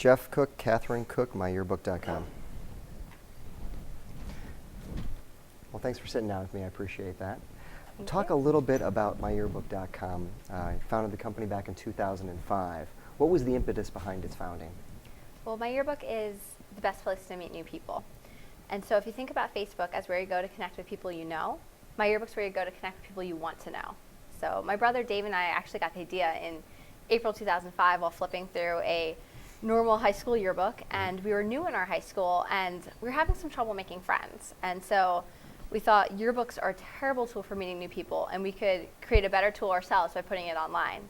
Geoff Cook, Catherine Cook, myyearbook.com. Well, thanks for sitting down with me. I appreciate that. Talk a little bit about myyearbook.com. You founded the company back in 2005. What was the impetus behind its founding? Well, My Yearbook is the best place to meet new people. And so if you think about Facebook as where you go to connect with people you know, My Yearbook's where you go to connect with people you want to know. So my brother Dave and I actually got the idea in April 2005 while flipping through a normal high school yearbook, and we were new in our high school and we were having some trouble making friends. And so we thought yearbooks are a terrible tool for meeting new people, and we could create a better tool ourselves by putting it online.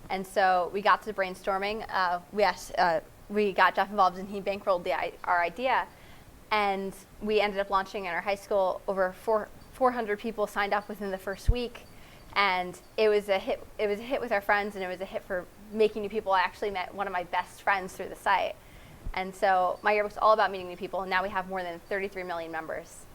And so we got to brainstorming. We got Geoff involved, and he bankrolled our idea. And we ended up launching in our high school. Over 400 people signed up within the first week, and it was a hit. It was a hit with our friends, and it was a hit for making new people. I actually met one of my best friends through the site. And so My Yearbook's all about meeting new people, and now we have more than 33 million members.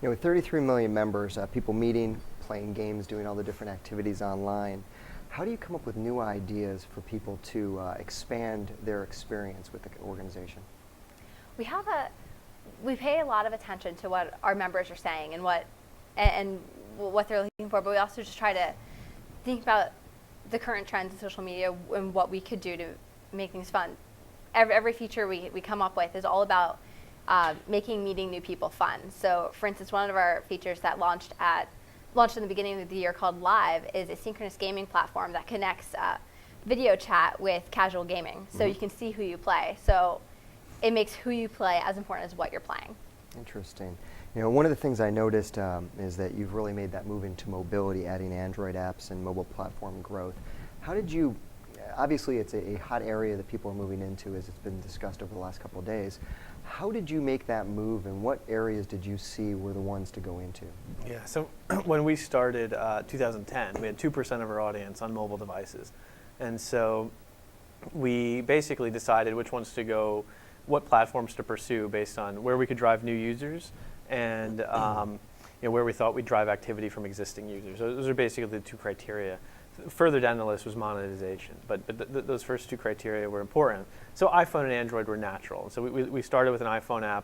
You know, with 33 million members, people meeting, playing games, doing all the different activities online, how do you come up with new ideas for people to expand their experience with the organization? We pay a lot of attention to what our members are saying and what they're looking for, but we also just try to think about the current trends in social media and what we could do to make things fun. Every feature we come up with is all about making meeting new people fun. So, for instance, one of our features that launched in the beginning of the year called Live is a synchronous gaming platform that connects video chat with casual gaming. So you can see who you play. So it makes who you play as important as what you're playing. Interesting. You know, one of the things I noticed is that you've really made that move into mobility, adding Android apps and mobile platform growth. How did you, obviously it's a hot area that people are moving into, as it's been discussed over the last couple of days. How did you make that move, and what areas did you see were the ones to go into? Yeah, so when we started 2010, we had 2% of our audience on mobile devices. And so we basically decided which ones to go, what platforms to pursue based on where we could drive new users and where we thought we'd drive activity from existing users. So those are basically the two criteria. Further down the list was monetization, but those first two criteria were important. So iPhone and Android were natural. So we started with an iPhone app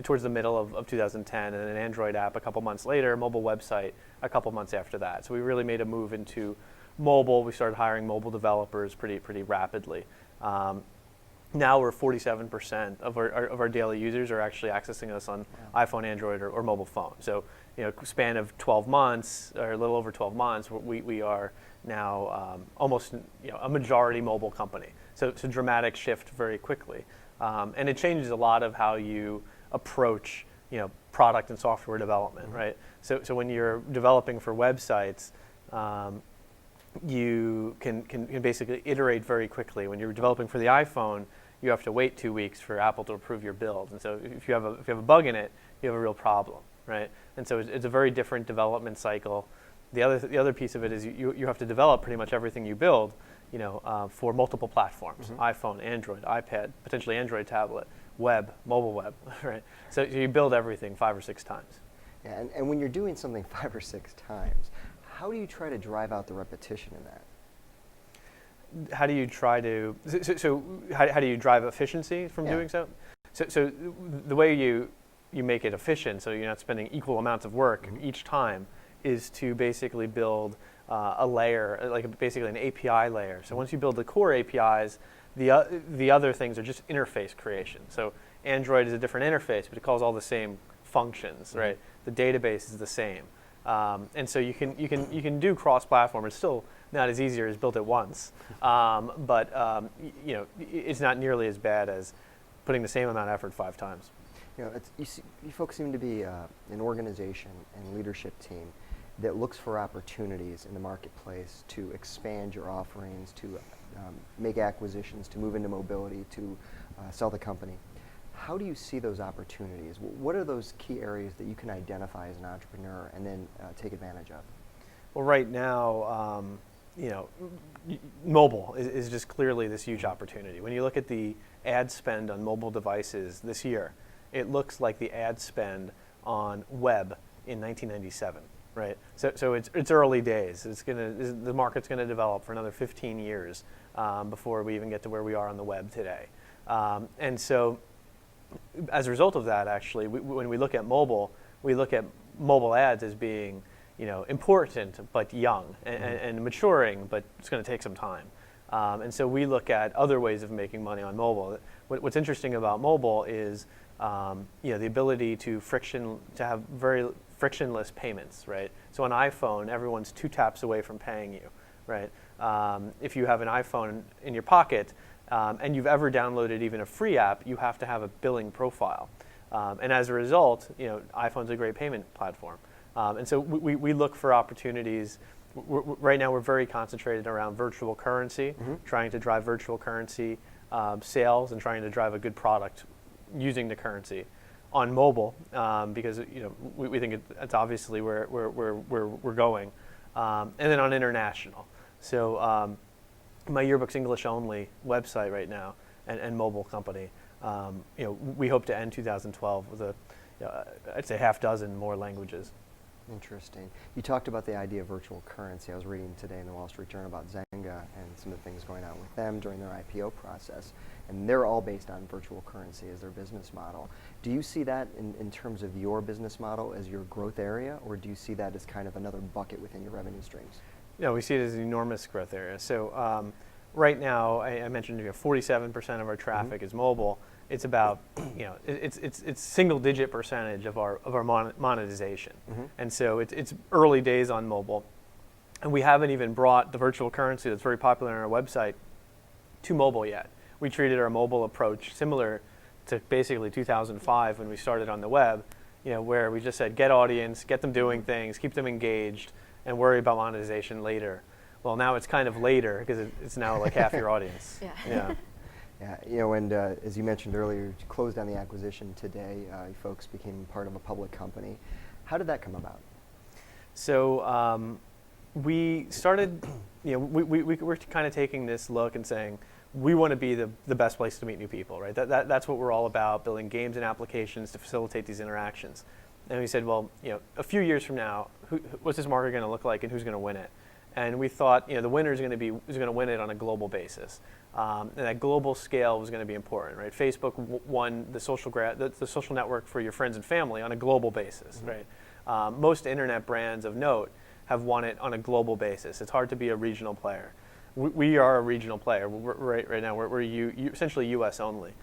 towards the middle of 2010, and an Android app a couple months later, a mobile website a couple months after that. So we really made a move into mobile. We started hiring mobile developers pretty rapidly. Now we're 47% of our daily users are actually accessing us on iPhone, Android, or mobile phone. So, you know, span of 12 months, or a little over 12 months, we are now almost a majority mobile company. So it's a dramatic shift very quickly, and it changes a lot of how you approach product and software development, right? So when you're developing for websites, you can basically iterate very quickly. When you're developing for the iPhone, you have to wait 2 weeks for Apple to approve your build, and so if you have a bug in it, you have a real problem, right? And so it's a very different development cycle. The other piece of it is you have to develop pretty much everything you build, for multiple platforms: iPhone, Android, iPad, potentially Android tablet, web, mobile web, right? So you build everything 5 or 6 times. Yeah, and when you're doing something 5 or 6 times, how do you try to drive out the repetition in that? How do you try to, how do you drive efficiency from doing so? So the way you make it efficient, so you're not spending equal amounts of work each time, is to basically build a layer, like basically an API layer. So once you build the core APIs, the other things are just interface creation. So Android is a different interface, but it calls all the same functions, right? The database is the same. And so you can do cross-platform. It's still not as easier as build it once, but it's not nearly as bad as putting the same amount of effort 5 times. You folks seem to be an organization and leadership team that looks for opportunities in the marketplace to expand your offerings, to make acquisitions, to move into mobility, to sell the company. How do you see those opportunities? What are those key areas that you can identify as an entrepreneur and then take advantage of? Well, right now, mobile is just clearly this huge opportunity. When you look at the ad spend on mobile devices this year, it looks like the ad spend on web in 1997. right? So it's early days. The market's gonna develop for another 15 years before we even get to where we are on the web today. And so as a result of that, actually, when we look at mobile, we look at mobile ads as being, important but young and maturing, but it's going to take some time. And so we look at other ways of making money on mobile. What's interesting about mobile is, the ability to have very frictionless payments, right? So on iPhone, everyone's 2 taps away from paying you, right? If you have an iPhone in your pocket and you've ever downloaded even a free app, you have to have a billing profile. And as a result, iPhone's a great payment platform. And so we look for opportunities. Right now, we're very concentrated around virtual currency, trying to drive virtual currency sales and trying to drive a good product using the currency on mobile, because we think it's obviously where we're going, and then on international. So my yearbook's English only website right now and mobile company. We hope to end 2012 with I'd say half dozen more languages. Interesting. You talked about the idea of virtual currency. I was reading today in the Wall Street Journal about Zynga and some of the things going on with them during their IPO process. And they're all based on virtual currency as their business model. Do you see that in terms of your business model as your growth area, or do you see that as kind of another bucket within your revenue streams? No, we see it as an enormous growth area. So right now, I mentioned 47% of our traffic is mobile. It's about it's single-digit percentage of our monetization, and so it's early days on mobile, and we haven't even brought the virtual currency that's very popular on our website to mobile yet. We treated our mobile approach similar to basically 2005 when we started on the web, where we just said get audience, get them doing things, keep them engaged, and worry about monetization later. Well, now it's kind of later because it's now like half your audience. Yeah. Yeah, and as you mentioned earlier, you closed on the acquisition today. You folks became part of a public company. How did that come about? So we started, we're kind of taking this look and saying, we want to be the best place to meet new people, right? That's what we're all about, building games and applications to facilitate these interactions. And we said, well, a few years from now, what's this market going to look like and who's going to win it? And we thought, the winner is going to win it on a global basis. And that global scale was going to be important, right? Facebook won the social network for your friends and family on a global basis, right? Most internet brands of note have won it on a global basis. It's hard to be a regional player. We are a regional player. Right now, we're essentially U.S. only.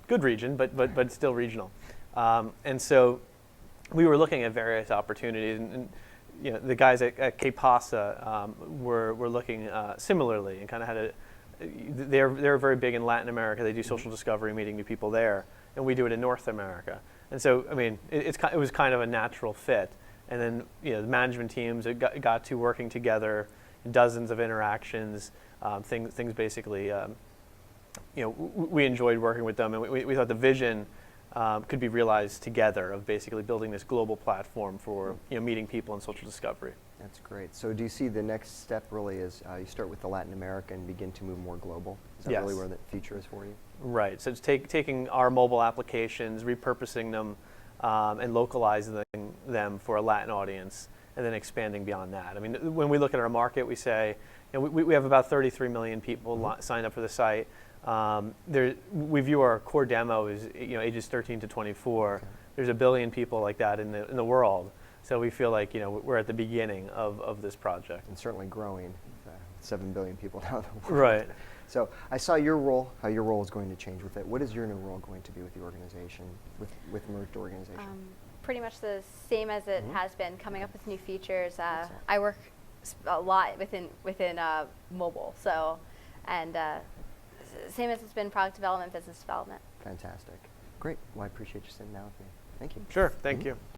Good region, but still regional. And so we were looking at various opportunities, and the guys at K-Pasa were looking similarly and kind of had they're very big in Latin America. They do social discovery, meeting new people there, and we do it in North America. And so, I mean, it was kind of a natural fit. And then, the management teams got to working together, dozens of interactions, things basically. We enjoyed working with them, and we thought the vision could be realized together of basically building this global platform for meeting people and social discovery. That's great. So do you see the next step really is you start with the Latin America and begin to move more global? Is that really where the future is for you? Right. So it's taking our mobile applications, repurposing them, and localizing them for a Latin audience, and then expanding beyond that. I mean, when we look at our market, we say we have about 33 million people signed up for the site. We view our core demo as ages 13 to 24. Okay. There's 1 billion people like that in the world. So we feel like we're at the beginning of this project. And certainly growing, 7 billion people now in the world. Right. So I saw your role, how your role is going to change with it. What is your new role going to be with the organization, with merged organization? Pretty much the same as it has been, coming up with new features. I work a lot within mobile, so, and same as it's been, product development, business development. Fantastic. Great. Well, I appreciate you sitting down with me. Thank you. Sure. Thank you.